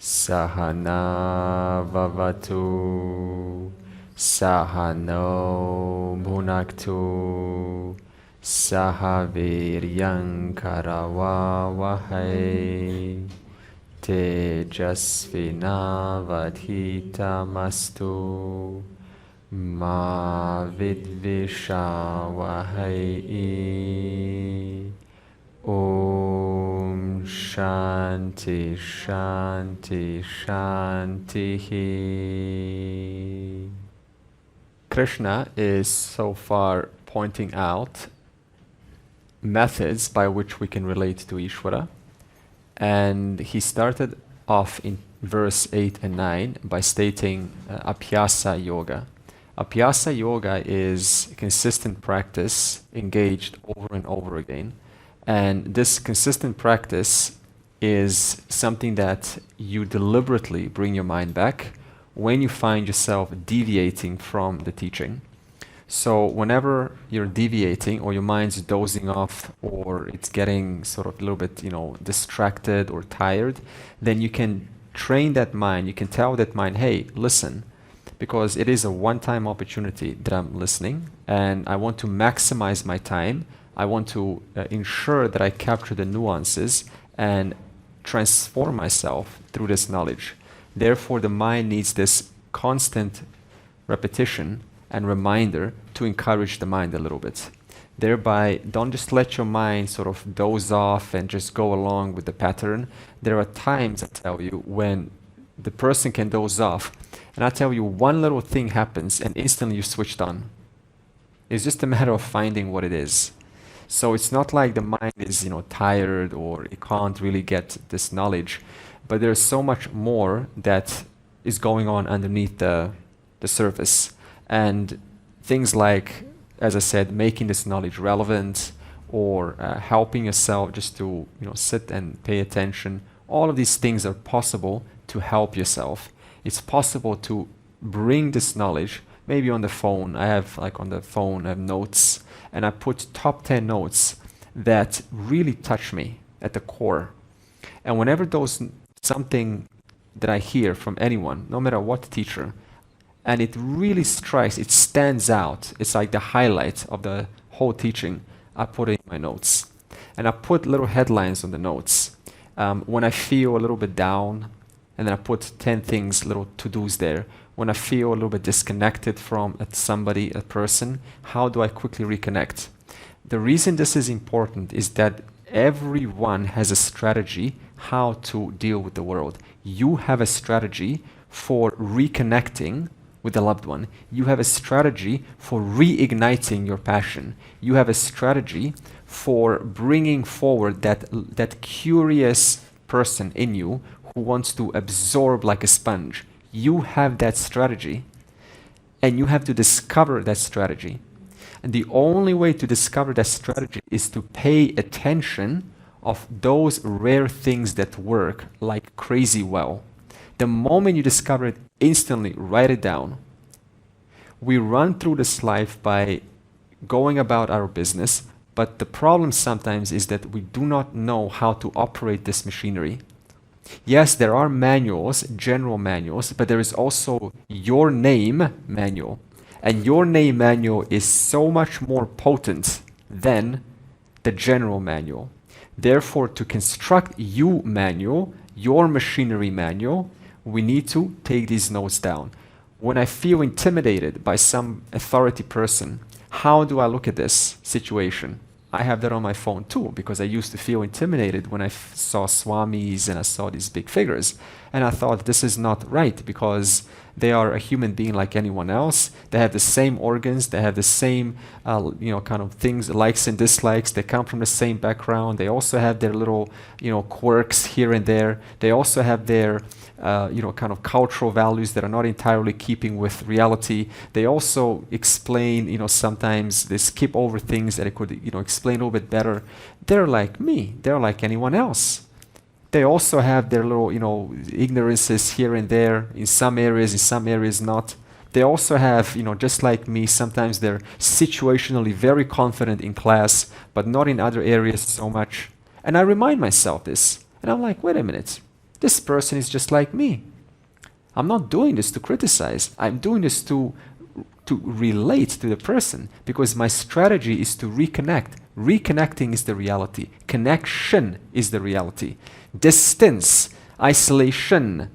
Sahana vavatu, sahano bhunaktu, sahaviryam karavavahai, tejasvinavadhitamastu, ma vidvishavahai. Om Shanti Shanti Shanti. Krishna is so far pointing out methods by which we can relate to Ishvara, and he started off in verse 8 and 9 by stating Abhyasa Yoga. Abhyasa Yoga is consistent practice engaged over and over again. And this consistent practice is something that you deliberately bring your mind back when you find yourself deviating from the teaching. So whenever you're deviating or your mind's dozing off or it's getting sort of a little bit, distracted or tired, then you can train that mind. You can tell that mind, hey, listen, because it is a one-time opportunity that I'm listening and I want to maximize my time. I want to ensure that I capture the nuances and transform myself through this knowledge. Therefore, the mind needs this constant repetition and reminder to encourage the mind a little bit. Thereby, don't just let your mind sort of doze off and just go along with the pattern. There are times, I tell you, when the person can doze off, and I tell you, one little thing happens and instantly you're switched on. It's just a matter of finding what it is. So it's not like the mind is, tired or it can't really get this knowledge, but there's so much more that is going on underneath the surface. And things like, as I said, making this knowledge relevant or helping yourself just to, sit and pay attention. All of these things are possible to help yourself. It's possible to bring this knowledge, maybe on the phone. I have notes. And I put top 10 notes that really touch me at the core. And whenever something that I hear from anyone, no matter what teacher, and it really strikes, it stands out, it's like the highlight of the whole teaching, I put it in my notes. And I put little headlines on the notes. When I feel a little bit down, and then I put 10 things, little to-dos there. When I feel a little bit disconnected from somebody, a person, how do I quickly reconnect? The reason this is important is that everyone has a strategy how to deal with the world. You have a strategy for reconnecting with a loved one. You have a strategy for reigniting your passion. You have a strategy for bringing forward that curious person in you who wants to absorb like a sponge. You have that strategy and you have to discover that strategy. And the only way to discover that strategy is to pay attention of those rare things that work like crazy well. The moment you discover it, instantly write it down. We run through this life by going about our business, but the problem sometimes is that we do not know how to operate this machinery. Yes, there are manuals, general manuals, but there is also your name manual. And your name manual is so much more potent than the general manual. Therefore, to construct you manual, your machinery manual, we need to take these notes down. When I feel intimidated by some authority person, how do I look at this situation? I have that on my phone too, because I used to feel intimidated when I saw swamis and I saw these big figures. And I thought this is not right because they are a human being like anyone else. They have the same organs. They have the same, kind of things, likes and dislikes. They come from the same background. They also have their little, quirks here and there. They also have their, kind of cultural values that are not entirely keeping with reality. They also explain, sometimes they skip over things that I could, explain a little bit better. They're like me. They're like anyone else. They also have their little, ignorances here and there, in some areas not. They also have, just like me, sometimes they're situationally very confident in class, but not in other areas so much. And I remind myself this. And I'm like, wait a minute. This person is just like me. I'm not doing this to criticize. I'm doing this to relate to the person, because my strategy is to reconnect. Reconnecting is the reality. Connection is the reality. Distance, isolation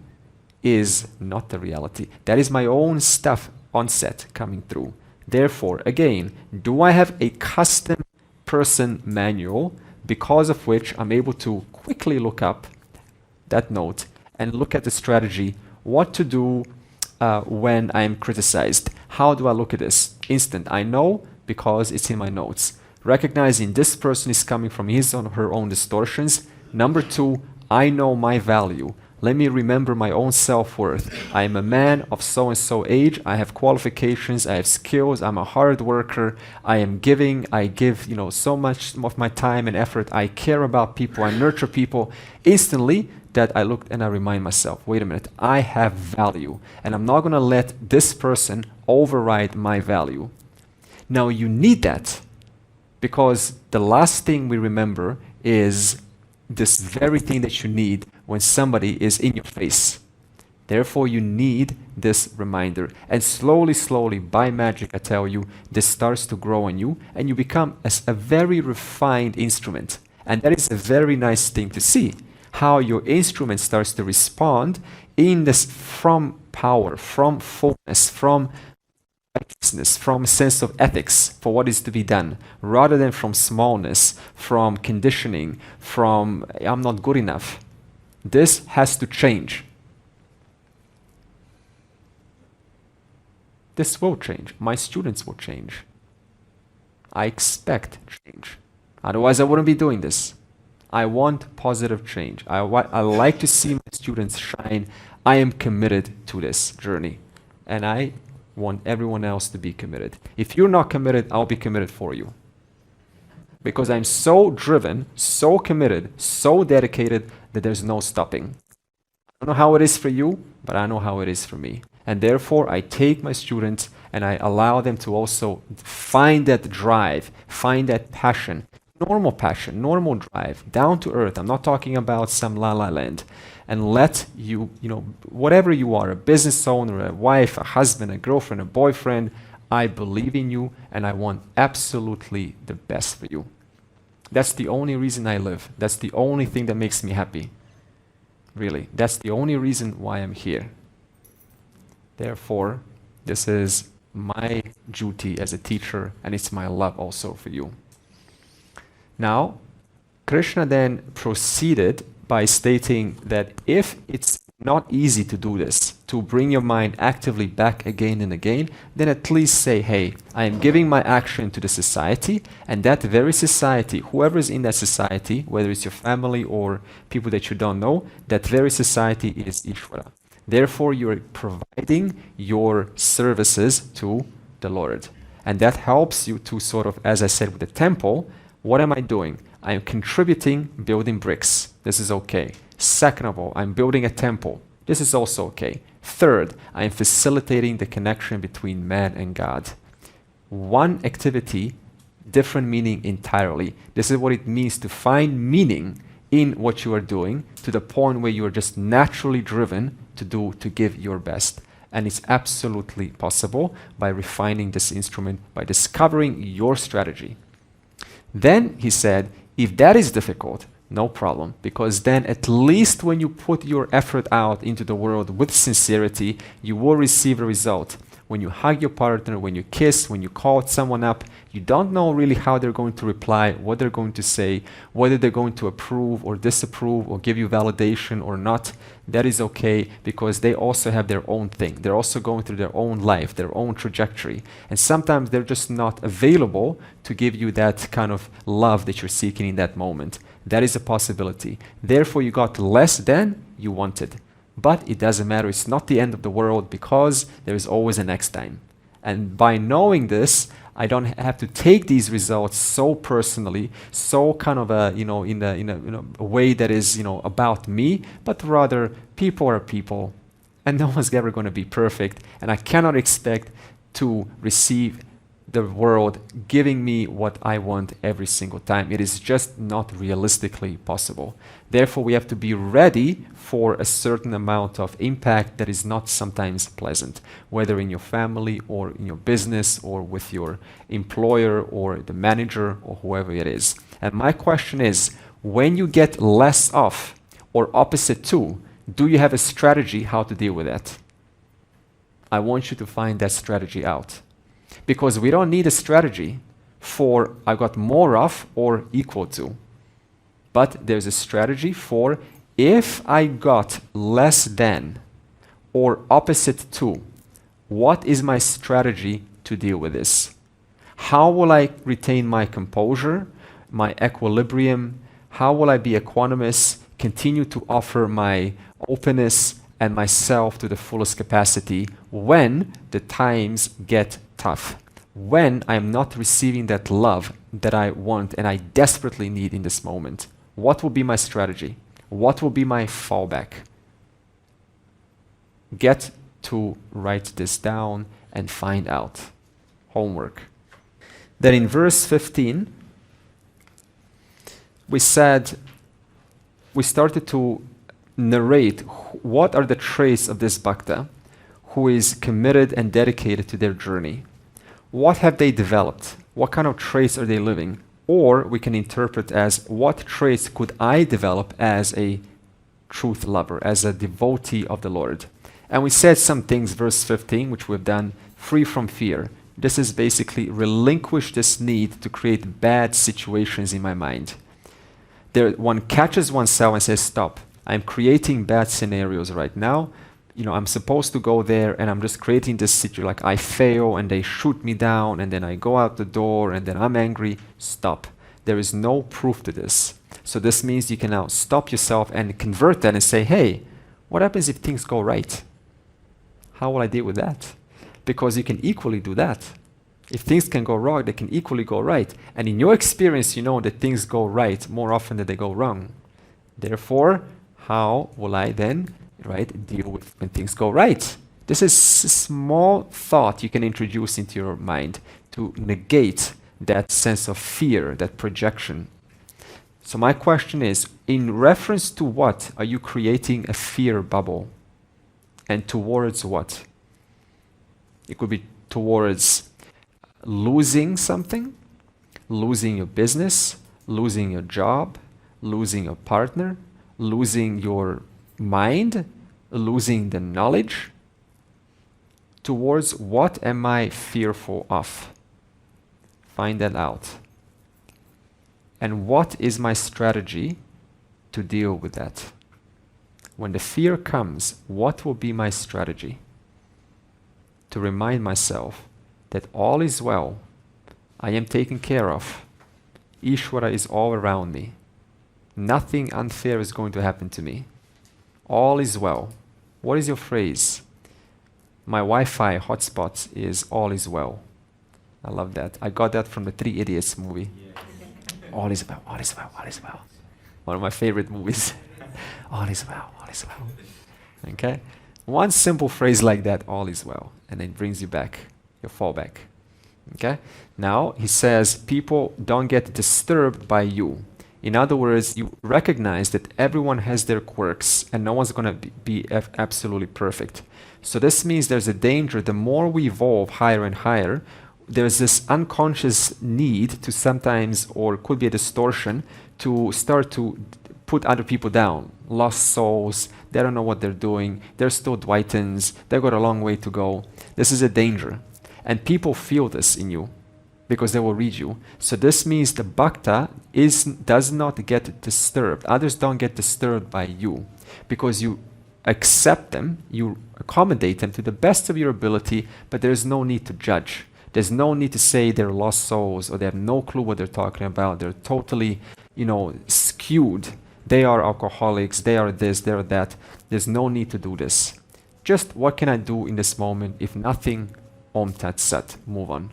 is not the reality. That is my own stuff on set coming through. Therefore, again, do I have a custom person manual because of which I'm able to quickly look up that note and look at the strategy, what to do when I am criticized? How do I look at this? Instant. I know because it's in my notes. Recognizing this person is coming from his or her own distortions. Number two, I know my value. Let me remember my own self-worth. I am a man of so-and-so age. I have qualifications. I have skills. I'm a hard worker. I am giving. I give, so much of my time and effort. I care about people. I nurture people. Instantly, that I look and I remind myself, wait a minute, I have value. And I'm not going to let this person override my value. Now, you need that, because the last thing we remember is this very thing that you need when somebody is in your face. Therefore, you need this reminder. And slowly, slowly, by magic, I tell you, this starts to grow on you, and you become a very refined instrument. And that is a very nice thing to see, how your instrument starts to respond in this from power, from fullness, from righteousness, from a sense of ethics for what is to be done, rather than from smallness, from conditioning, from I'm not good enough. This has to change. This will change. My students will change. I expect change. Otherwise, I wouldn't be doing this. I want positive change. I like to see my students shine. I am committed to this journey. And I want everyone else to be committed. If you're not committed, I'll be committed for you. Because I'm so driven, so committed, so dedicated that there's no stopping. I don't know how it is for you, but I know how it is for me. And therefore, I take my students and I allow them to also find that drive, find that passion, normal drive, down to earth. I'm not talking about some la-la land. And let you, whatever you are, a business owner, a wife, a husband, a girlfriend, a boyfriend, I believe in you and I want absolutely the best for you. That's the only reason I live. That's the only thing that makes me happy. Really, that's the only reason why I'm here. Therefore, this is my duty as a teacher, and it's my love also for you. Now, Krishna then proceeded by stating that if it's not easy to do this, to bring your mind actively back again and again, then at least say, hey, I am giving my action to the society, and that very society, whoever is in that society, whether it's your family or people that you don't know, that very society is Ishvara. Therefore, you're providing your services to the Lord. And that helps you to sort of, as I said with the temple, what am I doing? I am contributing, building bricks. This is okay. Second of all, I'm building a temple. This is also okay. Third, I am facilitating the connection between man and God. One activity, different meaning entirely. This is what it means to find meaning in what you are doing, to the point where you are just naturally driven to give your best. And it's absolutely possible by refining this instrument, by discovering your strategy. Then he said, if that is difficult, no problem, because then at least when you put your effort out into the world with sincerity, you will receive a result. When you hug your partner, when you kiss, when you call someone up, you don't know really how they're going to reply, what they're going to say, whether they're going to approve or disapprove or give you validation or not. That is okay, because they also have their own thing. They're also going through their own life, their own trajectory. And sometimes they're just not available to give you that kind of love that you're seeking in that moment. That is a possibility. Therefore, you got less than you wanted. But it doesn't matter. It's not the end of the world, because there is always a next time. And by knowing this, I don't have to take these results so personally, so kind of in a way that is about me, but rather people are people, and no one's ever going to be perfect, and I cannot expect to receive the world giving me what I want every single time. It is just not realistically possible. Therefore, we have to be ready for a certain amount of impact that is not sometimes pleasant, whether in your family or in your business or with your employer or the manager or whoever it is. And my question is, when you get less of or opposite to, do you have a strategy how to deal with that? I want you to find that strategy out. Because we don't need a strategy for I got more of or equal to. But there's a strategy for if I got less than or opposite to, what is my strategy to deal with this? How will I retain my composure, my equilibrium? How will I be equanimous, continue to offer my openness and myself to the fullest capacity when the times get tough, when I'm not receiving that love that I want and I desperately need in this moment? What will be my strategy? What will be my fallback? Get to write this down and find out. Homework. Then in verse 15, we started to narrate what are the traits of this bhakta who is committed and dedicated to their journey. What have they developed? What kind of traits are they living? Or we can interpret as what traits could I develop as a truth lover, as a devotee of the Lord? And we said some things, verse 15, which we've done, free from fear. This is basically relinquish this need to create bad situations in my mind. One catches oneself and says, stop, I'm creating bad scenarios right now. I'm supposed to go there and I'm just creating this situation, like I fail and they shoot me down and then I go out the door and then I'm angry. Stop. There is no proof to this. So this means you can now stop yourself and convert that and say, hey, what happens if things go right? How will I deal with that? Because you can equally do that. If things can go wrong, they can equally go right. And in your experience, you know that things go right more often than they go wrong. Therefore, how will I then deal with when things go right? This is a small thought you can introduce into your mind to negate that sense of fear, that projection. So my question is, in reference to what are you creating a fear bubble? And towards what? It could be towards losing something, losing your business, losing your job, losing a partner, losing your mind, losing the knowledge. Towards what am I fearful of? Find that out. And what is my strategy to deal with that? When the fear comes, what will be my strategy? To remind myself that all is well, I am taken care of. Ishvara is all around me. Nothing unfair is going to happen to me. All is well. What is your phrase? My Wi-Fi hotspot is all is well. I love that. I got that from the Three Idiots movie. Yeah. All is well, all is well, all is well. One of my favorite movies. All is well, all is well. Okay? One simple phrase like that, all is well, and it brings you back, your fallback. Okay? Now, he says, people don't get disturbed by you. In other words, you recognize that everyone has their quirks and no one's going to be absolutely perfect. So this means there's a danger. The more we evolve higher and higher, there's this unconscious need to sometimes, or could be a distortion, to start to put other people down. Lost souls, they don't know what they're doing. They're still Advaitans. They've got a long way to go. This is a danger. And people feel this in you, because they will read you. So this means the bhakta does not get disturbed. Others don't get disturbed by you, because you accept them, you accommodate them to the best of your ability, but there's no need to judge. There's no need to say they're lost souls or they have no clue what they're talking about. They're totally, skewed. They are alcoholics, they are this, they are that. There's no need to do this. Just what can I do in this moment? If nothing, Om Tat Sat, move on.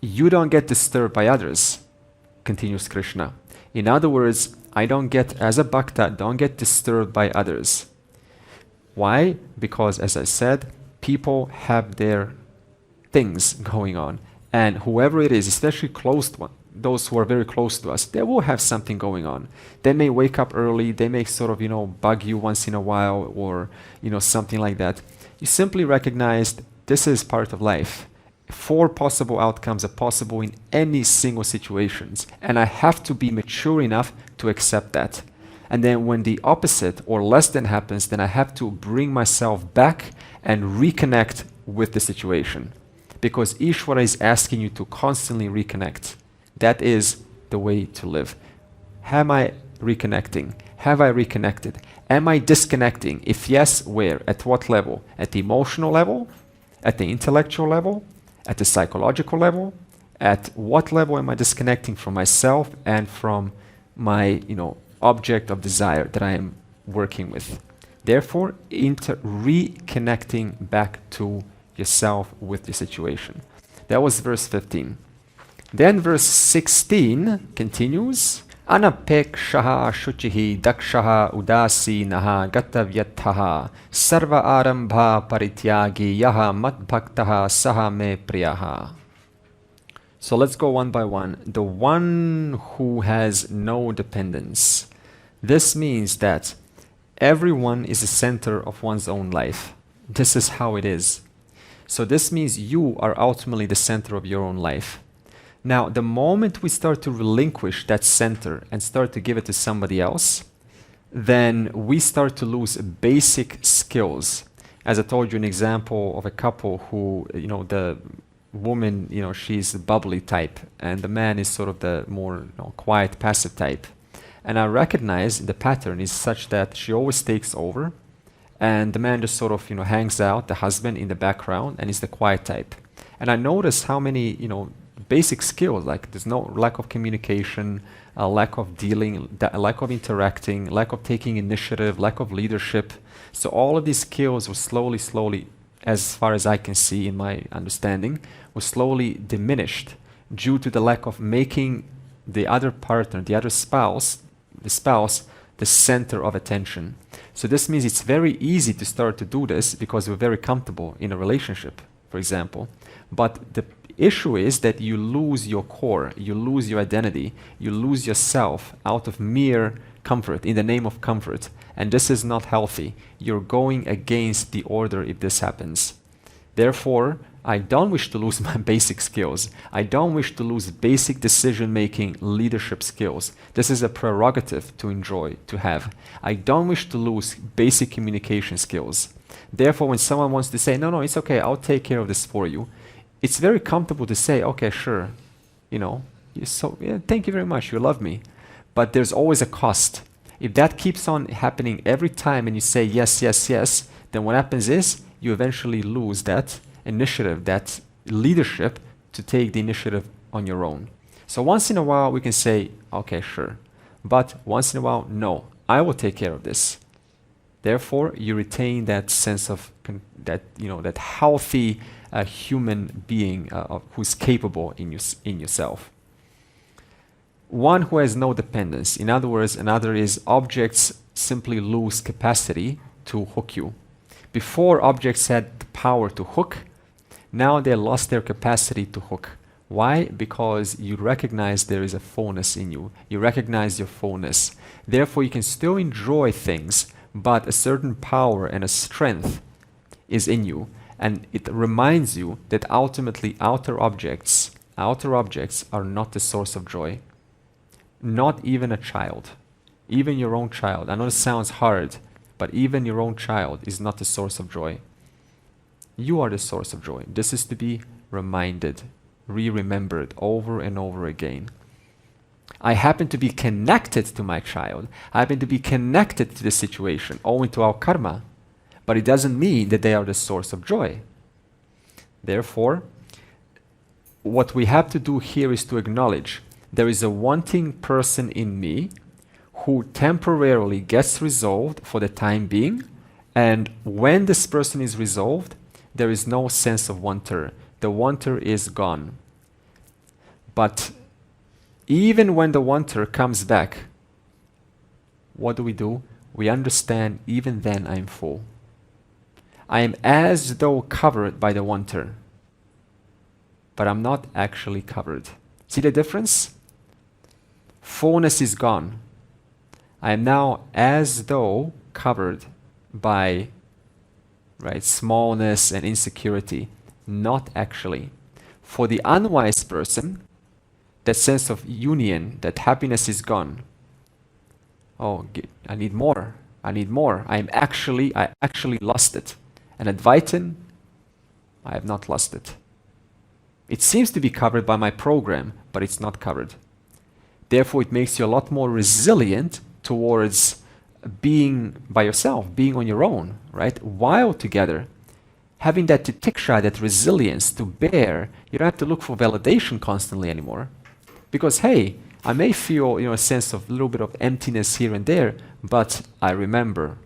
You don't get disturbed by others, continues Krishna. In other words, I don't get, as a bhakta, don't get disturbed by others. Why? Because, as I said, people have their things going on. And whoever it is, especially close one, those who are very close to us, they will have something going on. They may wake up early, they may sort of, bug you once in a while, or, something like that. You simply recognize this is part of life. 4 possible outcomes are possible in any single situations, and I have to be mature enough to accept that. And then when the opposite or less than happens, then I have to bring myself back and reconnect with the situation. Because Ishvara is asking you to constantly reconnect. That is the way to live. Am I reconnecting? Have I reconnected? Am I disconnecting? If yes, where? At what level? At the emotional level? At the intellectual level? At the psychological level? At what level am I disconnecting from myself and from my, object of desire that I am working with? Therefore, reconnecting back to yourself with the situation. That was verse 15. Then verse 16 continues. Anapekshaha shuchihi dakshaha udasinaha gatavyataha sarva arambha parityagi yaha matbhaktaha saha me priyaha. So let's go one by one. The one who has no dependence. This means that everyone is the center of one's own life. This is how it is. So this means you are ultimately the center of your own life. Now, the moment we start to relinquish that center and start to give it to somebody else, then we start to lose basic skills. As I told you an example of a couple who, the woman, she's the bubbly type, and the man is sort of the more quiet, passive type. And I recognize the pattern is such that she always takes over, and the man just sort of, hangs out, the husband in the background, and is the quiet type. And I notice how many, basic skills, like there's no lack of communication, lack of dealing, lack of interacting, lack of taking initiative, lack of leadership. So all of these skills were slowly, as far as I can see in my understanding, were slowly diminished due to the lack of making the other partner, the other spouse, the center of attention. So this means it's very easy to start to do this because we're very comfortable in a relationship, for example. But the issue is that you lose your core, you lose your identity, you lose yourself out of mere comfort, in the name of comfort. And this is not healthy. You're going against the order if this happens. Therefore, I don't wish to lose my basic skills. I don't wish to lose basic decision-making, leadership skills. This is a prerogative to enjoy, to have. I don't wish to lose basic communication skills. Therefore, when someone wants to say, no, it's okay, I'll take care of this for you, it's very comfortable to say, okay, sure, thank you very much, you love me. But there's always a cost. If that keeps on happening every time and you say yes, then what happens is you eventually lose that initiative, that leadership to take the initiative on your own. So once in a while we can say, okay, sure. But once in a while, no, I will take care of this. Therefore, you retain that sense of that healthy human being who's capable in yourself. One who has no dependence. In other words, another is objects simply lose capacity to hook you. Before, objects had the power to hook. Now they lost their capacity to hook. Why? Because you recognize there is a fullness in you. You recognize your fullness. Therefore, you can still enjoy things, but a certain power and a strength is in you. And it reminds you that ultimately outer objects are not the source of joy. Not even a child. Even your own child. I know it sounds hard, but even your own child is not the source of joy. You are the source of joy. This is to be reminded, remembered over and over again. I happen to be connected to my child. I happen to be connected to the situation owing to our karma. But it doesn't mean that they are the source of joy. Therefore, what we have to do here is to acknowledge there is a wanting person in me who temporarily gets resolved for the time being, and when this person is resolved, there is no sense of wanter. The wanter is gone. But even when the wanter comes back, what do? We understand even then I'm full. I am as though covered by the wanter, but I'm not actually covered. See the difference? Fullness is gone. I am now as though covered by, right, smallness and insecurity. Not actually. For the unwise person, that sense of union, that happiness is gone. Oh, I need more. I need more. I actually lost it. And Advaitin, I have not lost it. It seems to be covered by my program, but it's not covered. Therefore, it makes you a lot more resilient towards being by yourself, being on your own, right? While together, having that titiksha, that resilience to bear, you don't have to look for validation constantly anymore. Because, hey, I may feel, a sense of a little bit of emptiness here and there, but I remember,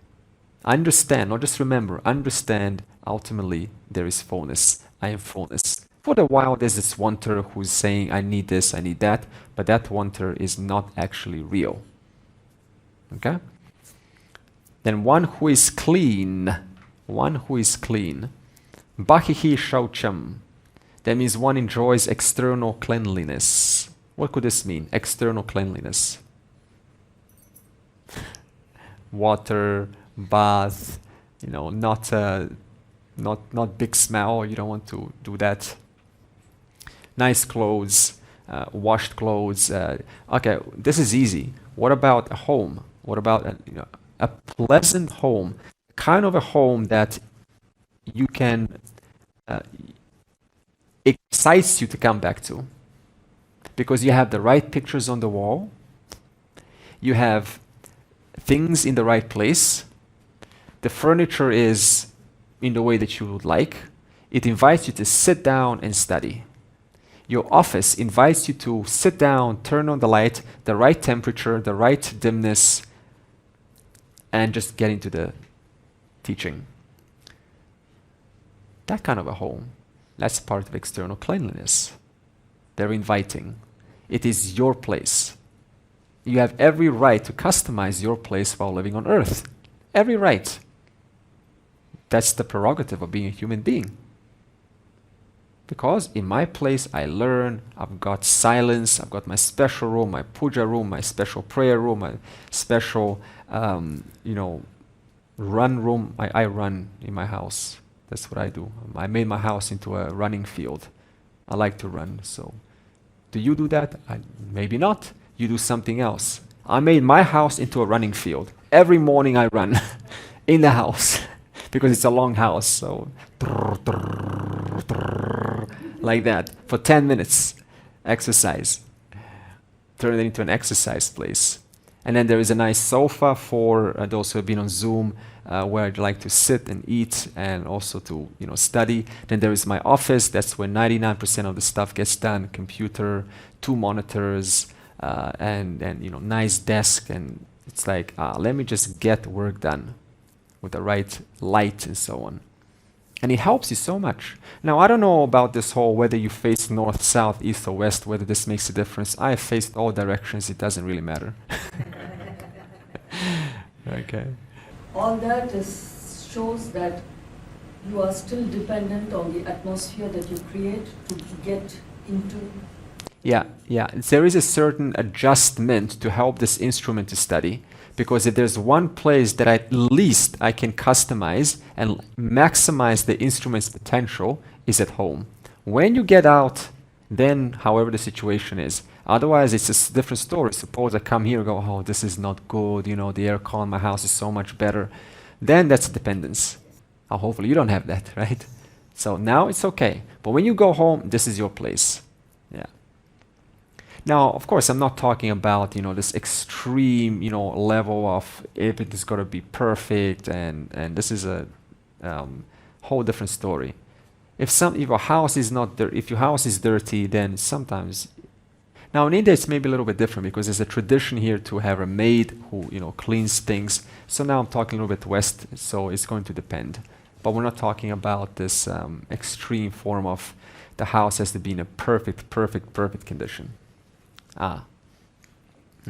understand, not just remember, understand, ultimately, there is fullness. I am fullness. For a while, there's this wanter who's saying, I need this, I need that, but that wanter is not actually real. Okay? Then one who is clean, bahihi shaucham, that means one enjoys external cleanliness. What could this mean? External cleanliness. Water, bath, not big smell. You don't want to do that. Nice clothes, washed clothes. Okay, this is easy. What about a home? What about a pleasant home? Kind of a home that you can excites you to come back to. Because you have the right pictures on the wall, you have things in the right place, the furniture is in the way that you would like, it invites you to sit down and study. Your office invites you to sit down, turn on the light, the right temperature, the right dimness, and just get into the teaching. That kind of a home, that's part of external cleanliness. They're inviting. It is your place. You have every right to customize your place while living on earth. Every right. That's the prerogative of being a human being. Because in my place I learn, I've got silence, I've got my special room, my puja room, my special prayer room, my special, run room. I run in my house. That's what I do. I made my house into a running field. I like to run, so. Do you do that? Maybe not. You do something else. I made my house into a running field. Every morning I run in the house because it's a long house, so like that for 10 minutes. Exercise. Turn it into an exercise place. And then there is a nice sofa for those who have been on Zoom, where I'd like to sit and eat and also to study. Then there is my office. That's where 99% of the stuff gets done. Computer, 2 monitors, and nice desk. And it's like, let me just get work done with the right light and so on. And it helps you so much. Now, I don't know about this whole whether you face north, south, east, or west, whether this makes a difference. I have faced all directions. It doesn't really matter. Okay. All that shows that you are still dependent on the atmosphere that you create to get into. Yeah. There is a certain adjustment to help this instrument to study. Because if there's one place that at least I can customize and maximize the instrument's potential, is at home. When you get out, then however the situation is. Otherwise, it's a different story. Suppose I come here and go, oh, this is not good, the aircon in my house is so much better. Then that's dependence. Hopefully you don't have that, right? So now it's okay. But when you go home, this is your place. Yeah. Now, of course, I'm not talking about, this extreme, level of if it is going to be perfect, and this is a whole different story. If your house is not if your house is dirty, then sometimes. Now in India, it's maybe a little bit different because there's a tradition here to have a maid who, cleans things. So now I'm talking a little bit west, so it's going to depend. But we're not talking about this extreme form of the house has to be in a perfect condition.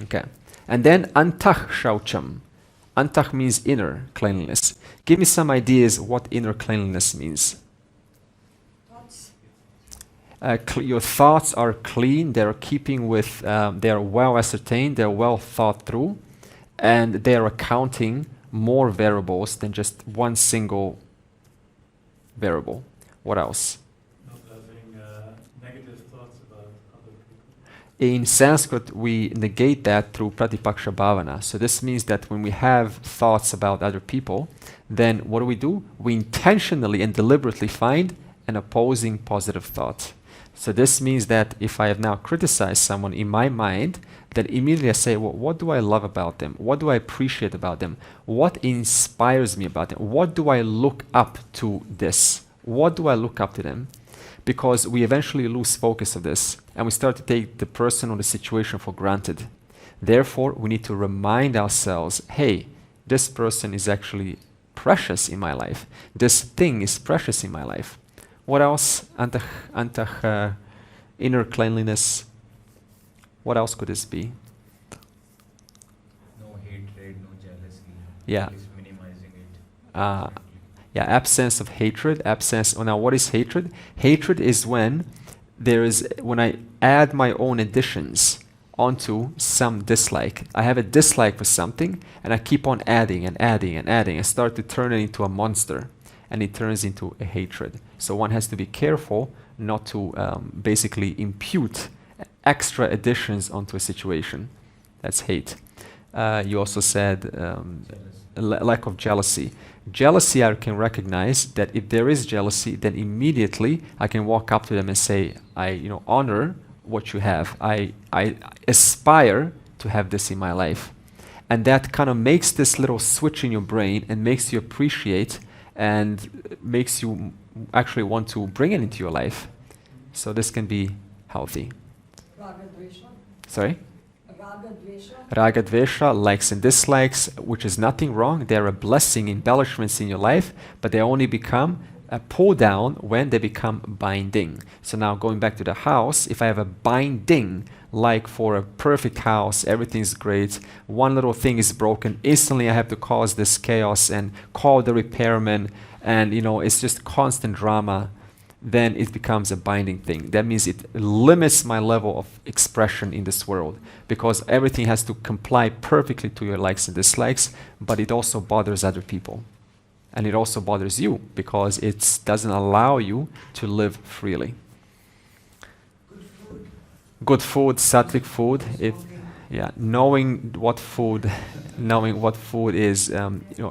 Okay. And then antah shaucham. Antah means inner cleanliness. Give me some ideas what inner cleanliness means. Your thoughts are clean, they're keeping with, they're well ascertained, they're well thought through, and they're accounting more variables than just one single variable. What else? Not having negative thoughts about other people. In Sanskrit, we negate that through pratipaksha bhavana. So this means that when we have thoughts about other people, then what do? We intentionally and deliberately find an opposing positive thought. So this means that if I have now criticized someone in my mind, then immediately I say, well, what do I love about them? What do I appreciate about them? What inspires me about them? What do I look up to this? What do I look up to them? Because we eventually lose focus of this and we start to take the person or the situation for granted. Therefore, we need to remind ourselves, hey, this person is actually precious in my life. This thing is precious in my life. What else? Inner cleanliness. What else could this be? No hatred, no jealousy. Yeah. At least minimizing it. Yeah, absence of hatred. Now, what is hatred? Hatred is when I add my own additions onto some dislike. I have a dislike for something, and I keep on adding and adding and adding. I start to turn it into a monster, and it turns into a hatred. So one has to be careful not to basically impute extra additions onto a situation. That's hate. You also said lack of jealousy. Jealousy, I can recognize that if there is jealousy, then immediately I can walk up to them and say, I honor what you have. I aspire to have this in my life. And that kind of makes this little switch in your brain and makes you appreciate and makes you actually want to bring it into your life. So this can be healthy. Raga dvesha. Sorry? Raga dvesha. Raga dvesha, likes and dislikes, which is nothing wrong. They're a blessing, embellishments in your life, but they only become a pull down when they become binding. So now going back to the house, if I have a binding, like for a perfect house, everything's great, one little thing is broken, instantly I have to cause this chaos and call the repairman, and it's just constant drama, then it becomes a binding thing. That means it limits my level of expression in this world, because everything has to comply perfectly to your likes and dislikes, but it also bothers other people. And it also bothers you because it doesn't allow you to live freely. Good food, sattvic food. Knowing what food is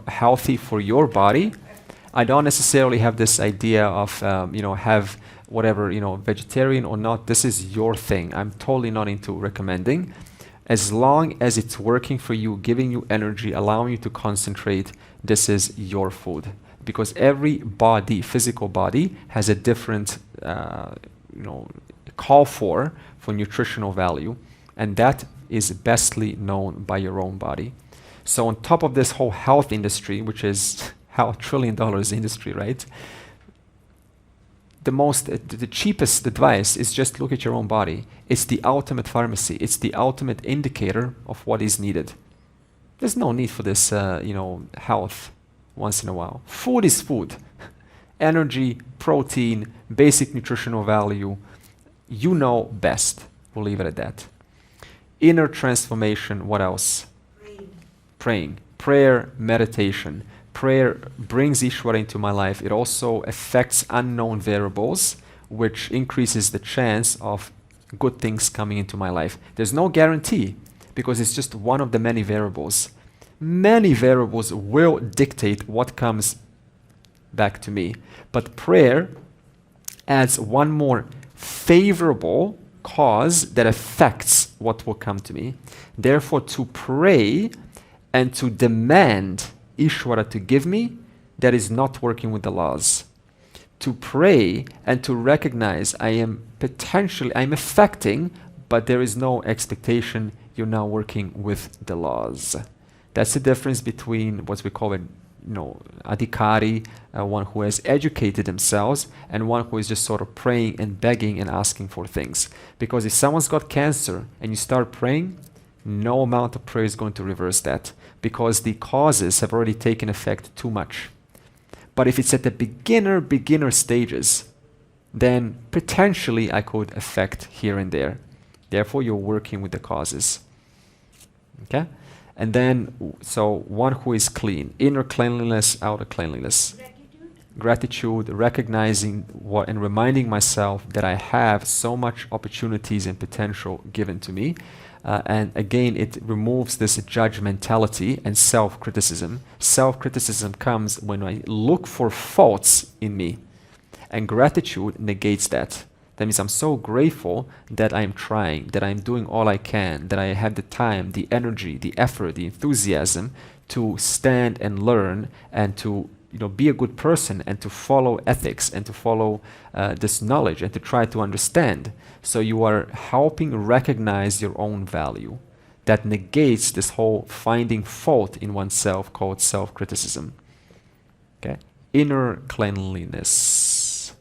healthy for your body. I don't necessarily have this idea of have whatever vegetarian or not. This is your thing. I'm totally not into recommending. As long as it's working for you, giving you energy, allowing you to concentrate, this is your food. Because every body, physical body, has a different call for nutritional value, and that is bestly known by your own body. So on top of this whole health industry, which is $1 trillion industry, right? The cheapest advice is just look at your own body. It's the ultimate pharmacy. It's the ultimate indicator of what is needed. There's no need for this, health once in a while. Food is food. Energy, protein, basic nutritional value. You know best. We'll leave it at that. Inner transformation, what else? Praying. Prayer, meditation. Prayer brings Ishvara into my life. It also affects unknown variables, which increases the chance of good things coming into my life. There's no guarantee, because it's just one of the many variables. Many variables will dictate what comes back to me. But prayer adds one more favorable cause that affects what will come to me. Therefore, to pray and to demand Ishvara to give me, that is not working with the laws. To pray and to recognize I'm affecting, but there is no expectation, you're now working with the laws. That's the difference between what we call adhikari, one who has educated themselves, and one who is just sort of praying and begging and asking for things. Because if someone's got cancer and you start praying, no amount of prayer is going to reverse that. because the causes have already taken effect too much. But if it's at the beginner stages, then potentially I could affect here and there. Therefore, you're working with the causes. Okay? And then, so one who is clean, inner cleanliness, outer cleanliness. Gratitude, recognizing what and reminding myself that I have so much opportunities and potential given to me. And again, it removes this judgmentality and self-criticism. Self-criticism comes when I look for faults in me, and gratitude negates that. That means I'm so grateful that I'm trying, that I'm doing all I can, that I have the time, the energy, the effort, the enthusiasm to stand and learn and to be a good person and to follow ethics and to follow this knowledge and to try to understand. So you are helping recognize your own value. That negates this whole finding fault in oneself called self-criticism. Okay? Inner cleanliness.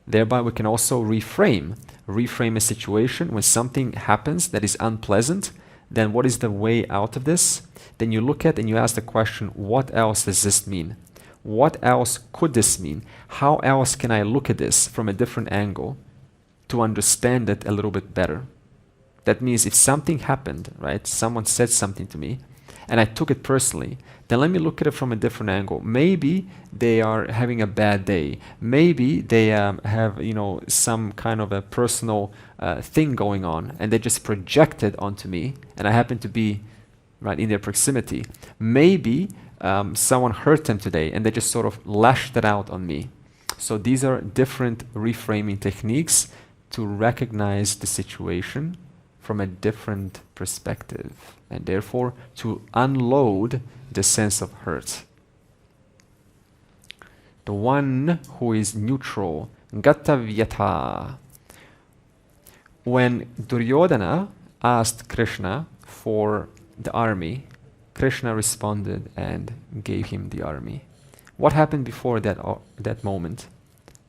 Thereby we can also reframe a situation when something happens that is unpleasant. Then what is the way out of this? Then you look at and you ask the question, what else does this mean? What else could this mean? How else can I look at this from a different angle to understand it a little bit better? That means if something happened, right, someone said something to me, and I took it personally, then let me look at it from a different angle. Maybe they are having a bad day. Maybe they have, some kind of a personal thing going on, and they just project it onto me, and I happen to be right in their proximity. Maybe someone hurt them today, and they just sort of lashed it out on me. So these are different reframing techniques to recognize the situation from a different perspective, and therefore to unload the sense of hurt. The one who is neutral, Gatavyata. When Duryodhana asked Krishna for the army, Krishna responded and gave him the army. What happened before that moment?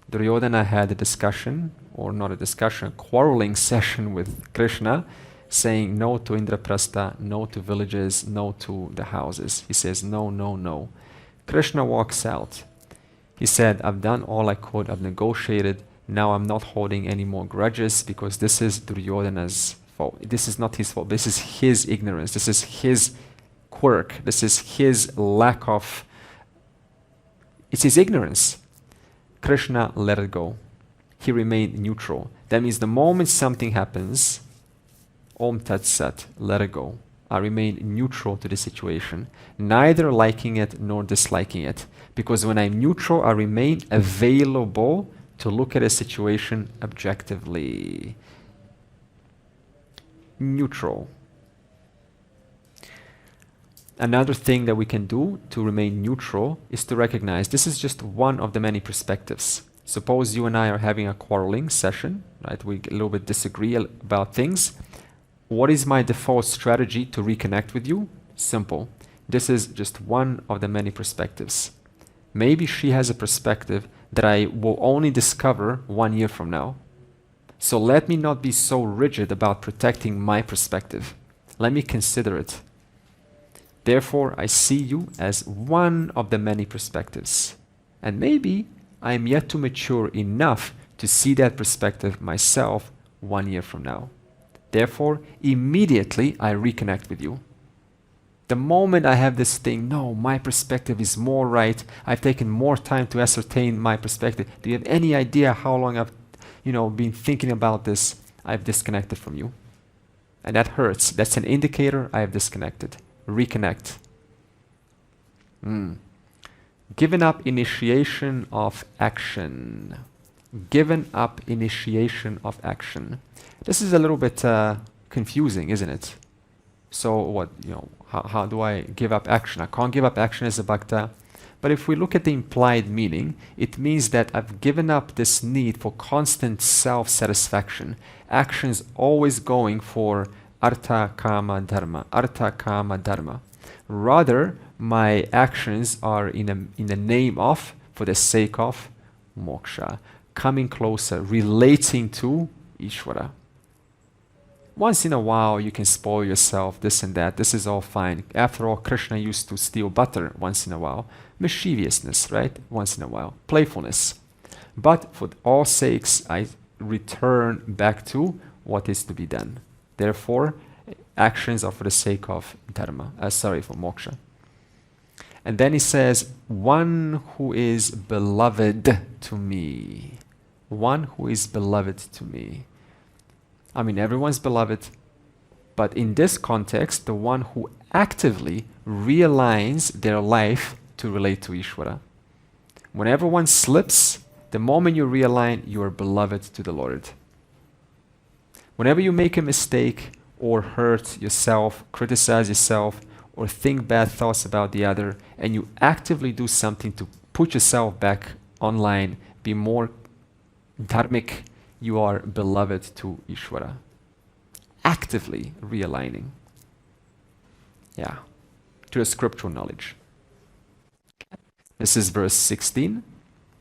Duryodhana had a discussion, or not a discussion, a quarreling session with Krishna, saying no to Indraprastha, no to villages, no to the houses. He says no, no, no. Krishna walks out. He said, I've done all I could, I've negotiated, now I'm not holding any more grudges because this is Duryodhana's fault. This is not his fault, this is his ignorance, this is his quirk, this is his lack of, it's his ignorance. Krishna let it go. He remained neutral. That means the moment something happens, Om Tat Sat, let it go. I remain neutral to the situation, neither liking it nor disliking it. Because when I'm neutral, I remain available to look at a situation objectively. Neutral. Another thing that we can do to remain neutral is to recognize this is just one of the many perspectives. Suppose you and I are having a quarreling session, right? We a little bit disagree about things. What is my default strategy to reconnect with you? Simple. This is just one of the many perspectives. Maybe she has a perspective that I will only discover 1 year from now. So let me not be so rigid about protecting my perspective. Let me consider it. Therefore, I see you as one of the many perspectives. And maybe I am yet to mature enough to see that perspective myself 1 year from now. Therefore, immediately I reconnect with you. The moment I have this thing, no, my perspective is more right, I've taken more time to ascertain my perspective. Do you have any idea how long I've been thinking about this? I've disconnected from you. And that hurts. That's an indicator I have disconnected. Reconnect. Given up initiation of action. Given up initiation of action. This is a little bit confusing, isn't it? So what, how do I give up action? I can't give up action as a bhakta. But if we look at the implied meaning, it means that I've given up this need for constant self-satisfaction. Actions always going for artha kama dharma, artha kama dharma. Rather, my actions are in the name of, for the sake of, moksha, coming closer, relating to Ishvara. Once in a while, you can spoil yourself, this and that. This is all fine. After all, Krishna used to steal butter once in a while. Mischievousness, right? Once in a while. Playfulness. But for all sakes, I return back to what is to be done. Therefore, actions are for the sake of dharma. For moksha. And then he says, one who is beloved to me. One who is beloved to me. I mean, everyone's beloved, but in this context, the one who actively realigns their life to relate to Ishvara. Whenever one slips, the moment you realign, you are beloved to the Lord. Whenever you make a mistake or hurt yourself, criticize yourself, or think bad thoughts about the other, and you actively do something to put yourself back online, be more dharmic, you are beloved to Ishvara. Actively realigning. Yeah. To the scriptural knowledge. This is verse 16.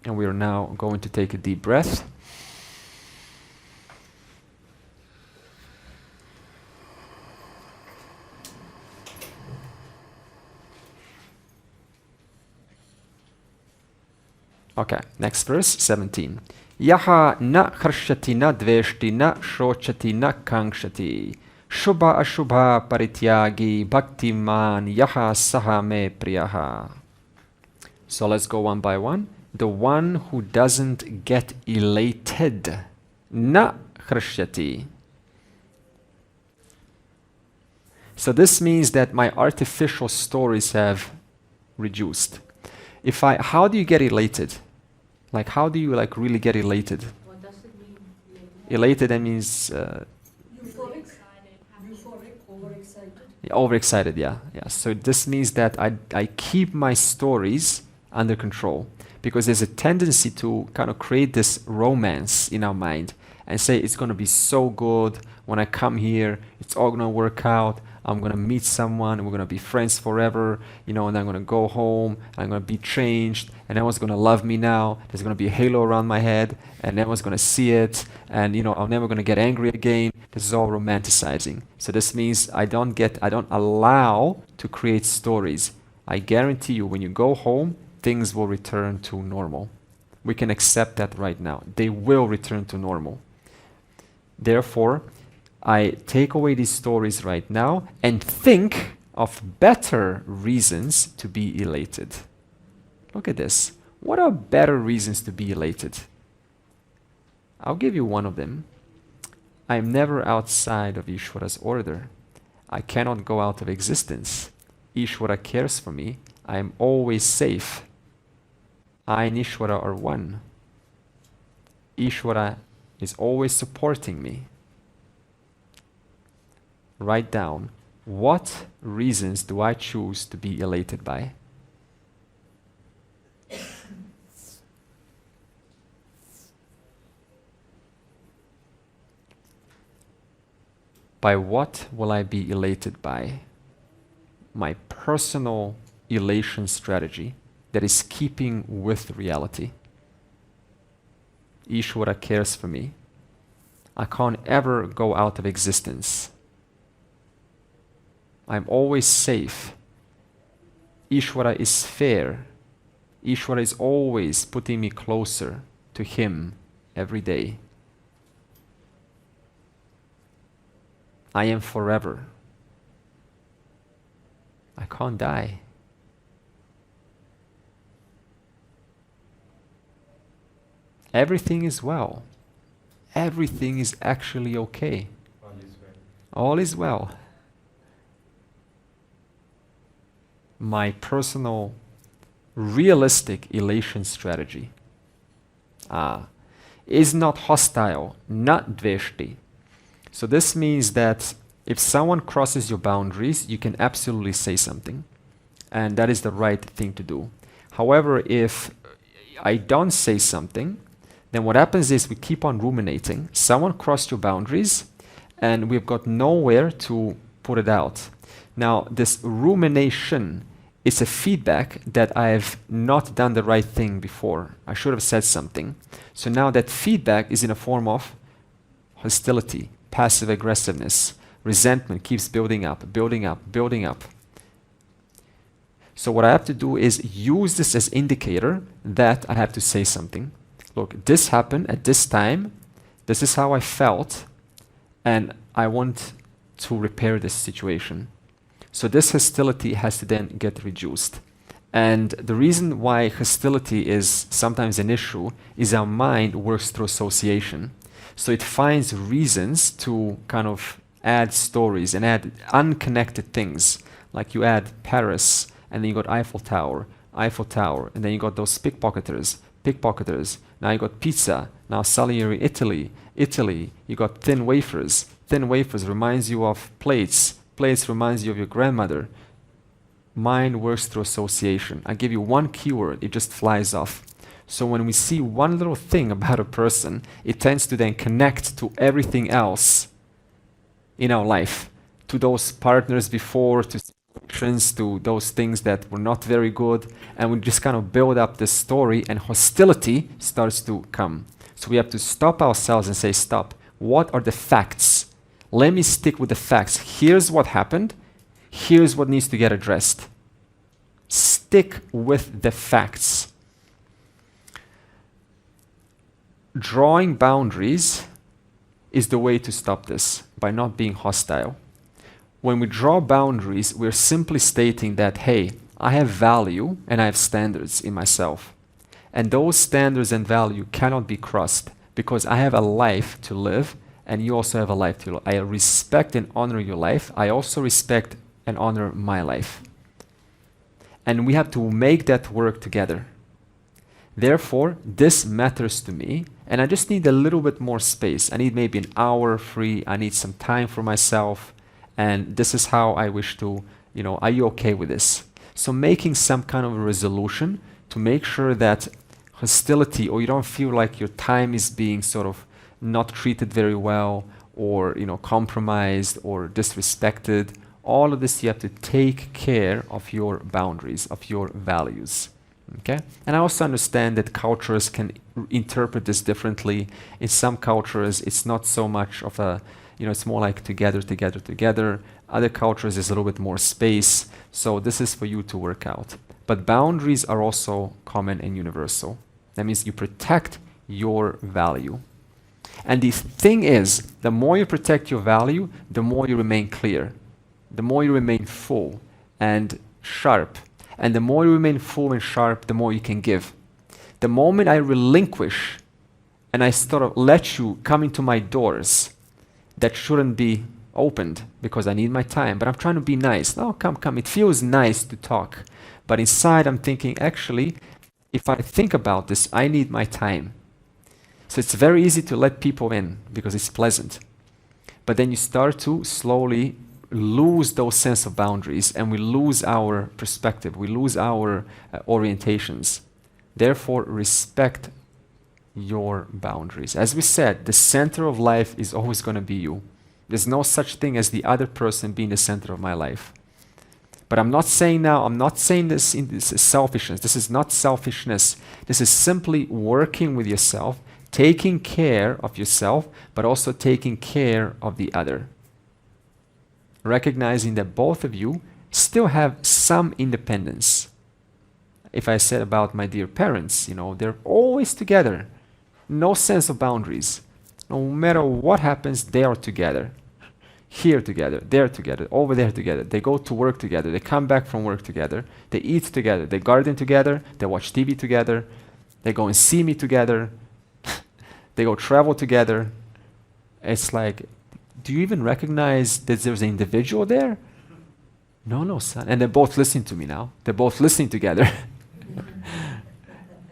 And we are now going to take a deep breath. Okay, next verse, 17. Yaha na harshati na dveshti na shochati na kankshati. Shubha ashubha parityagi bhaktiman yaha saha me priyaha. So let's go one by one. The one who doesn't get elated. Na harshati. So this means that my artificial stories have reduced. How do you get elated? Like, how do you really get elated? What does it mean? Elated, that means Euphoric, overexcited. overexcited, yeah. So this means that I keep my stories under control, because there's a tendency to kind of create this romance in our mind and say it's going to be so good when I come here, it's all going to work out. I'm going to meet someone, and we're going to be friends forever, and I'm going to go home, and I'm going to be changed, and everyone's going to love me now. There's going to be a halo around my head, and everyone's going to see it, and, I'm never going to get angry again. This is all romanticizing. So this means I don't allow to create stories. I guarantee you, when you go home, things will return to normal. We can accept that right now. They will return to normal. Therefore, I take away these stories right now and think of better reasons to be elated. Look at this. What are better reasons to be elated? I'll give you one of them. I am never outside of Ishvara's order. I cannot go out of existence. Ishvara cares for me. I am always safe. I and Ishvara are one. Ishvara is always supporting me. Write down, what reasons do I choose to be elated by? By what will I be elated by? My personal elation strategy that is keeping with reality. Ishvara cares for me. I can't ever go out of existence. I'm always safe. Ishvara is fair. Ishvara is always putting me closer to Him every day. I am forever. I can't die. Everything is well. Everything is actually okay. All is well. All is well. My personal, realistic elation strategy is not hostile, not dveshti. So this means that if someone crosses your boundaries, you can absolutely say something, and that is the right thing to do. However, if I don't say something, then what happens is we keep on ruminating. Someone crossed your boundaries, and we've got nowhere to put it out. Now, this rumination is a feedback that I have not done the right thing before. I should have said something. So now that feedback is in a form of hostility, passive aggressiveness. Resentment keeps building up, building up, building up. So what I have to do is use this as indicator that I have to say something. Look, this happened at this time. This is how I felt, and I want to repair this situation. So this hostility has to then get reduced. And the reason why hostility is sometimes an issue is our mind works through association. So it finds reasons to kind of add stories and add unconnected things. Like you add Paris, and then you got Eiffel Tower, and then you got those pickpocketers. Now you got pizza. Now suddenly you're in Italy. You got thin wafers. Thin wafers reminds you of plates. Plates reminds you of your grandmother. Mind works through association. I give you one keyword, it just flies off. So when we see one little thing about a person, it tends to then connect to everything else in our life, to those partners before, to situations, to those things that were not very good, and we just kind of build up this story, and hostility starts to come. So we have to stop ourselves and say, stop. What are the facts? Let me stick with the facts. Here's what happened. Here's what needs to get addressed. Stick with the facts. Drawing boundaries is the way to stop this, by not being hostile. When we draw boundaries, we're simply stating that, hey, I have value and I have standards in myself. And those standards and value cannot be crossed because I have a life to live and you also have a life to live. I respect and honor your life. I also respect and honor my life. And we have to make that work together. Therefore, this matters to me, and I just need a little bit more space. I need maybe an hour free. I need some time for myself, and this is how I wish to, are you okay with this? So making some kind of a resolution to make sure that hostility, or you don't feel like your time is being sort of not treated very well, or compromised or disrespected. All of this, you have to take care of your boundaries, of your values. Okay? And I also understand that cultures can interpret this differently. In some cultures, it's not so much of a, it's more like together. Other cultures is a little bit more space. So this is for you to work out. But boundaries are also common and universal. That means you protect your value. And the thing is, the more you protect your value, the more you remain clear. The more you remain full and sharp. And the more you remain full and sharp, the more you can give. The moment I relinquish and I sort of let you come into my doors that shouldn't be opened because I need my time, but I'm trying to be nice. No, come. It feels nice to talk. But inside I'm thinking, actually, if I think about this, I need my time. So it's very easy to let people in because it's pleasant. But then you start to slowly lose those sense of boundaries, and we lose our perspective, we lose our orientations. Therefore, respect your boundaries. As we said, the center of life is always going to be you. There's no such thing as the other person being the center of my life. But I'm not saying this is selfishness. This is not selfishness. This is simply working with yourself, taking care of yourself, but also taking care of the other. Recognizing that both of you still have some independence. If I said about my dear parents, they're always together. No sense of boundaries. No matter what happens, they are together. Here together, there together, over there together. They go to work together. They come back from work together. They eat together. They garden together. They watch TV together. They go and see me together. They go travel together. It's like, do you even recognize that there's an individual there? No, son. And they're both listening to me now. They're both listening together.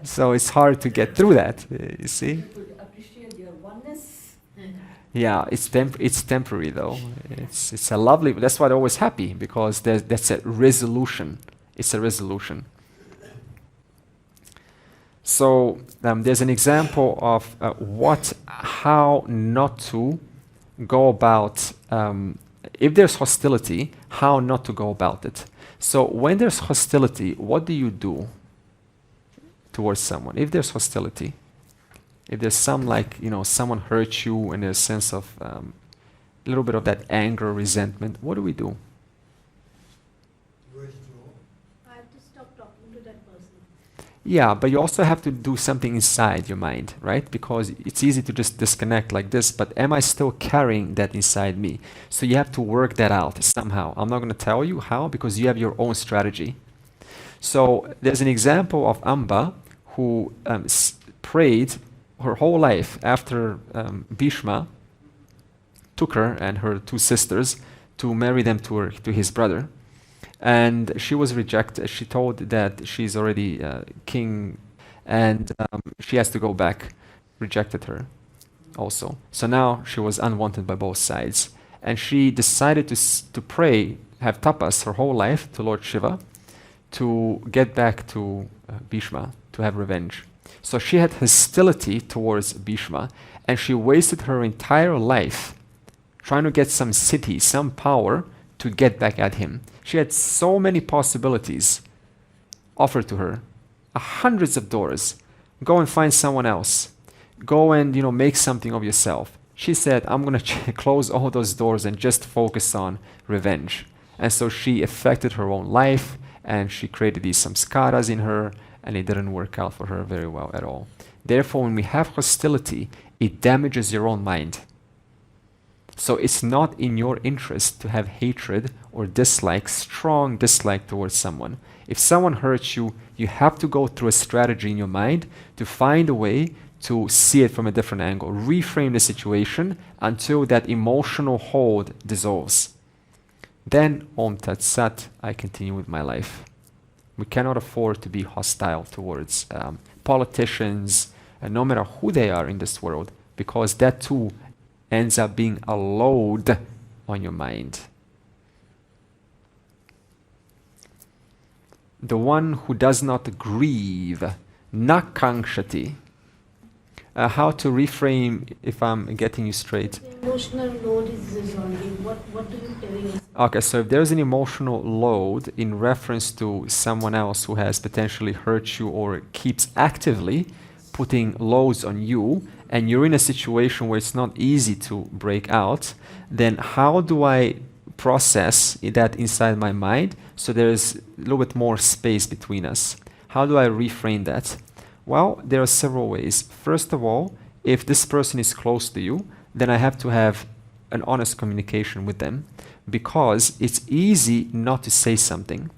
So it's hard to get through that, you see? You could appreciate your oneness. Yeah, it's temporary though. It's a lovely, that's why they're always happy, because that's a resolution. It's a resolution. So there's an example of how not to go about, if there's hostility, how not to go about it. So when there's hostility, what do you do towards someone? If there's hostility, if there's someone hurt you and there's a sense of a little bit of that anger, resentment, what do we do? I have to stop talking to that person. Yeah, but you also have to do something inside your mind, right? Because it's easy to just disconnect like this, but am I still carrying that inside me? So you have to work that out somehow. I'm not going to tell you how because you have your own strategy. So there's an example of Amba who prayed her whole life after Bhishma took her and her two sisters to marry them to his brother. And she was rejected. She told that she's already king and she has to go back. Rejected her also. So now she was unwanted by both sides. And she decided to pray, have tapas her whole life to Lord Shiva to get back to Bhishma, to have revenge. So she had hostility towards Bhishma and she wasted her entire life trying to get some city, some power to get back at him. She had so many possibilities offered to her, hundreds of doors. Go and find someone else. Go and make something of yourself. She said, I'm going to close all those doors and just focus on revenge. And so she affected her own life and she created these samskaras in her and it didn't work out for her very well at all. Therefore, when we have hostility, it damages your own mind. So it's not in your interest to have hatred or dislike, strong dislike towards someone. If someone hurts you, you have to go through a strategy in your mind to find a way to see it from a different angle, reframe the situation until that emotional hold dissolves. Then, Om Tat Sat, I continue with my life. We cannot afford to be hostile towards politicians, no matter who they are in this world, because that too ends up being a load on your mind. The one who does not grieve, nakangshati. How to reframe, if I'm getting you straight. The emotional load is resolving. What do you tell yourself? Okay, so if there's an emotional load in reference to someone else who has potentially hurt you or keeps actively putting loads on you, and you're in a situation where it's not easy to break out, then how do I process that inside my mind so there's a little bit more space between us? How do I reframe that? Well, there are several ways. First of all, if this person is close to you, then I have to have an honest communication with them because it's easy not to say something.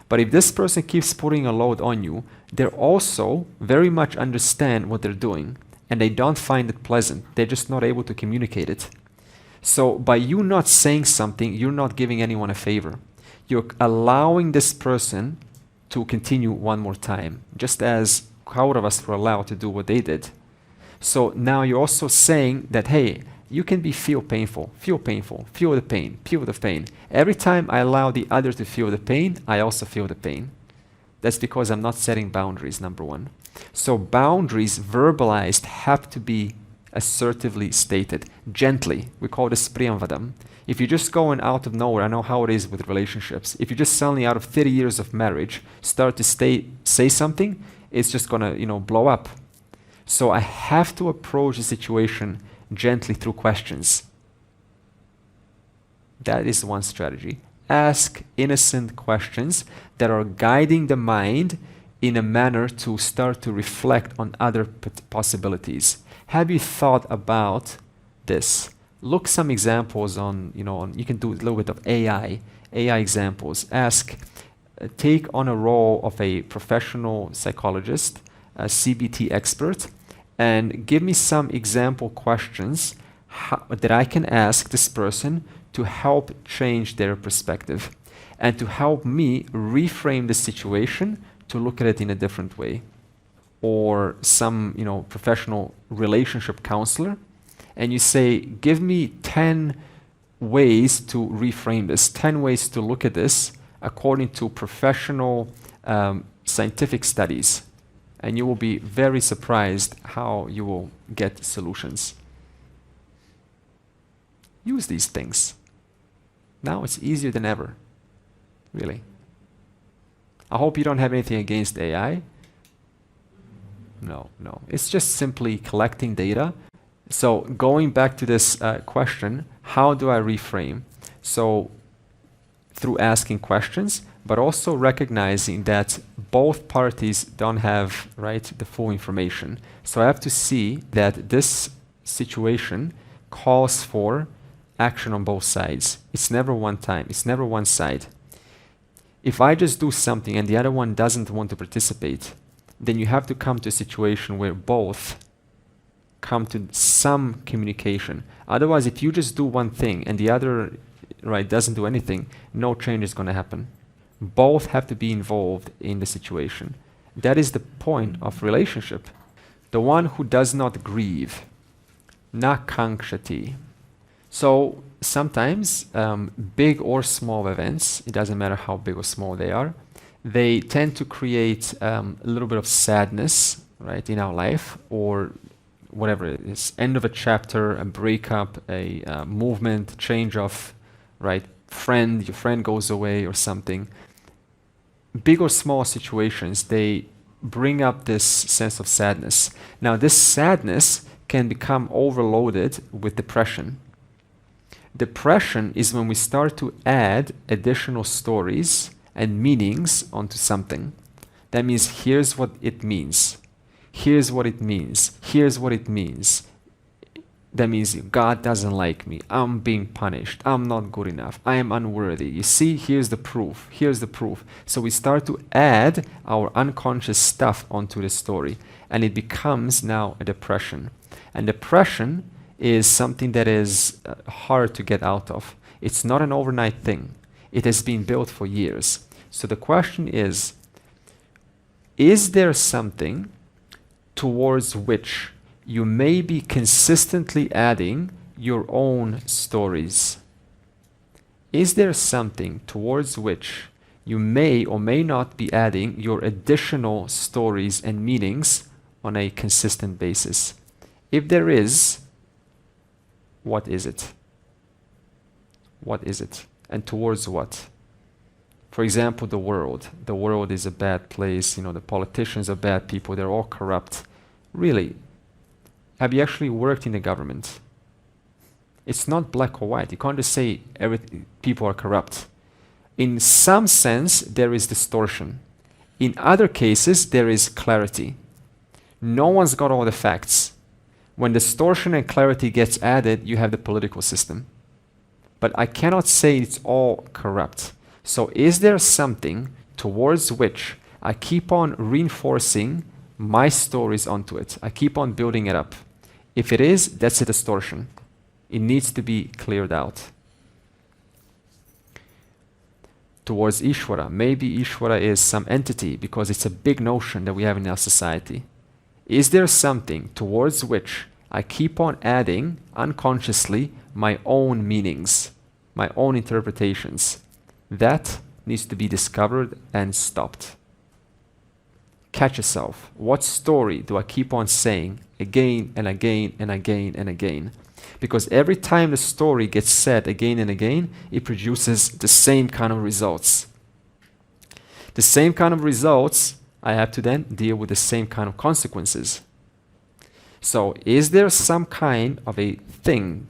But if this person keeps putting a load on you, they also very much understand what they're doing and they don't find it pleasant. They're just not able to communicate it. So by you not saying something, you're not giving anyone a favor. You're allowing this person to continue one more time, just as Kauravas were allowed to do what they did. So now you're also saying that, hey, you can feel painful, feel the pain, feel the pain. Every time I allow the other to feel the pain, I also feel the pain. That's because I'm not setting boundaries, number one. So boundaries verbalized have to be assertively stated, gently. We call this priyamvadam. If you're just going out of nowhere, I know how it is with relationships. If you just suddenly out of 30 years of marriage start to say something, it's just gonna, blow up. So I have to approach the situation gently through questions. That is one strategy. Ask innocent questions that are guiding the mind in a manner to start to reflect on other possibilities. Have you thought about this? Look some examples on, you can do a little bit of AI examples. Take on a role of a professional psychologist, a CBT expert, and give me some example questions that I can ask this person to help change their perspective and to help me reframe the situation to look at it in a different way. Or some, professional relationship counselor, and you say, give me 10 ways to reframe this, 10 ways to look at this according to professional scientific studies. And you will be very surprised how you will get solutions. Use these things. Now it's easier than ever, really. I hope you don't have anything against AI. No. It's just simply collecting data, So going back to this question, how do I reframe? So through asking questions, but also recognizing that both parties don't have, right, the full information. So I have to see that this situation calls for action on both sides. It's never one time. It's never one side. If I just do something and the other one doesn't want to participate, then you have to come to a situation where both come to some communication. Otherwise, if you just do one thing and the other, right, doesn't do anything, no change is going to happen. Both have to be involved in the situation. That is the point of relationship. The one who does not grieve, na kankshati. So sometimes big or small events, it doesn't matter how big or small they are, they tend to create a little bit of sadness, right, in our life, or whatever it is, end of a chapter, a breakup, a movement, change of, right, friend, your friend goes away or something. Big or small situations, they bring up this sense of sadness. Now this sadness can become overloaded with depression. Depression is when we start to add additional stories and meanings onto something. That means here's what it means. Here's what it means. Here's what it means. That means God doesn't like me. I'm being punished. I'm not good enough. I am unworthy. You see, here's the proof. Here's the proof. So we start to add our unconscious stuff onto the story. And it becomes now a depression. And depression is something that is hard to get out of. It's not an overnight thing. It has been built for years. So the question is there something towards which you may be consistently adding your own stories? Is there something towards which you may or may not be adding your additional stories and meanings on a consistent basis? If there is, what is it? What is it? And towards what? For example, the world. The world is a bad place. You know, the politicians are bad people. They're all corrupt. Really, have you actually worked in the government? It's not black or white. You can't just say people are corrupt. In some sense, there is distortion. In other cases, there is clarity. No one's got all the facts. When distortion and clarity gets added, you have the political system. But I cannot say it's all corrupt. So is there something towards which I keep on reinforcing my stories onto it? I keep on building it up. If it is, that's a distortion. It needs to be cleared out. Towards Ishvara, maybe Ishvara is some entity because it's a big notion that we have in our society. Is there something towards which I keep on adding unconsciously my own meanings, my own interpretations? That needs to be discovered and stopped. Catch yourself. What story do I keep on saying again and again and again and again? Because every time the story gets said again and again, it produces the same kind of results. The same kind of results, I have to then deal with the same kind of consequences. So is there some kind of a thing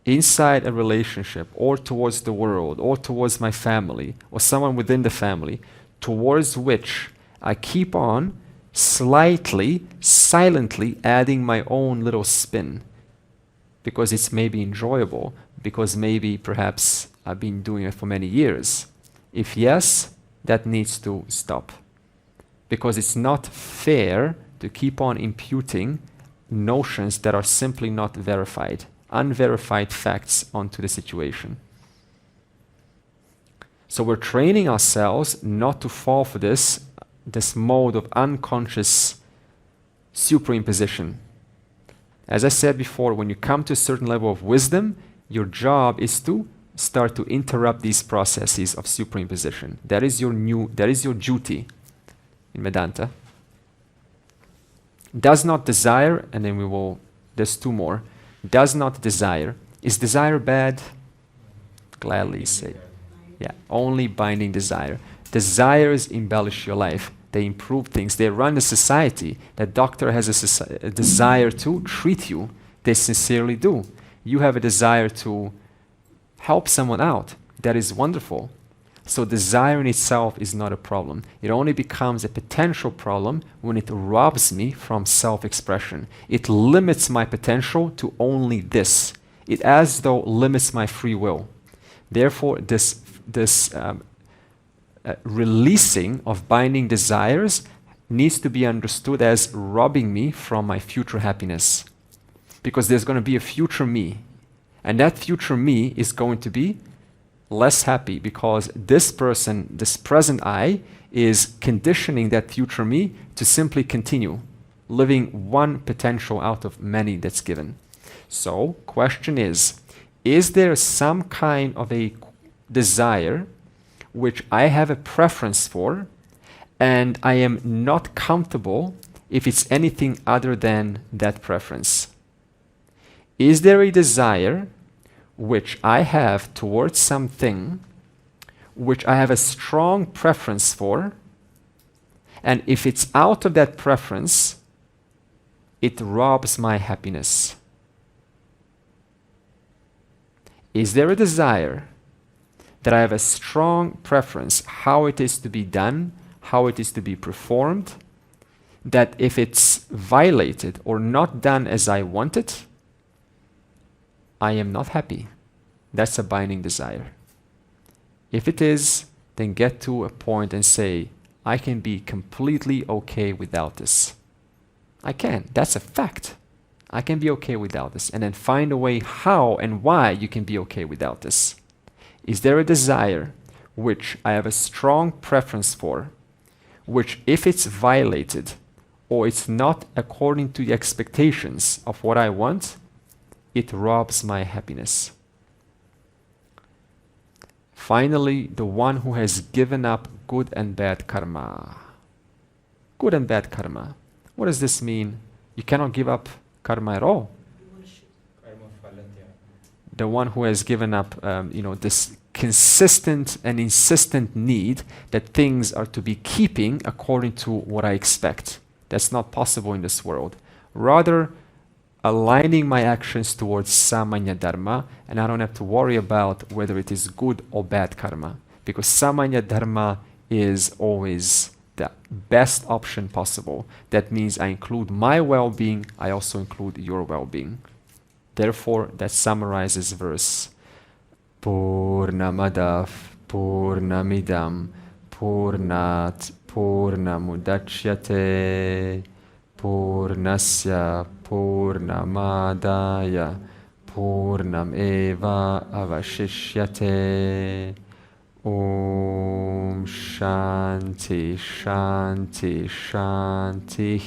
inside a relationship or towards the world or towards my family or someone within the family towards which I keep on slightly, silently adding my own little spin because it's maybe enjoyable, because maybe perhaps I've been doing it for many years? If yes, that needs to stop, because it's not fair to keep on imputing notions that are simply not verified, unverified facts onto the situation. So we're training ourselves not to fall for this mode of unconscious superimposition. As I said before, when you come to a certain level of wisdom, your job is to start to interrupt these processes of superimposition. That is your duty in Vedanta. Does not desire, and then there's two more. Does not desire. Is desire bad? Gladly say. Yeah, only binding desire. Desires embellish your life. They improve things. They run the society. The doctor has a desire to treat you, They sincerely do. You have a desire to help someone out. That is wonderful. So desire in itself is not a problem. It only becomes a potential problem when it robs me from self-expression. It limits my potential to only this. It as though limits my free will. Therefore, this releasing of binding desires needs to be understood as robbing me from my future happiness. Because there's going to be a future me. And that future me is going to be less happy because this person, this present I, is conditioning that future me to simply continue living one potential out of many that's given. So, question is there some kind of a desire which I have a preference for and I am not comfortable if it's anything other than that preference? Is there a desire which I have towards something which I have a strong preference for, and if it's out of that preference, it robs my happiness? Is there a desire that I have a strong preference how it is to be done, how it is to be performed, that if it's violated or not done as I want it, I am not happy? That's a binding desire. If it is, then get to a point and say, I can be completely okay without this. I can. That's a fact. I can be okay without this. And then find a way how and why you can be okay without this. Is there a desire which I have a strong preference for, which if it's violated or it's not according to the expectations of what I want, it robs my happiness? Finally, the one who has given up good and bad karma. Good and bad karma. What does this mean? You cannot give up karma at all. The one who has given up, this consistent and insistent need that things are to be keeping according to what I expect. That's not possible in this world. Rather, aligning my actions towards samanya dharma, and I don't have to worry about whether it is good or bad karma, because samanya dharma is always the best option possible. That means I include my well-being, I also include your well-being. Therefore, that summarizes verse Purnamadav Purnamidam Purnat Purnamudachyate Purnasya Purnamadaya Purnam Eva Avashishyate. Om Shanti Shanti Shanti.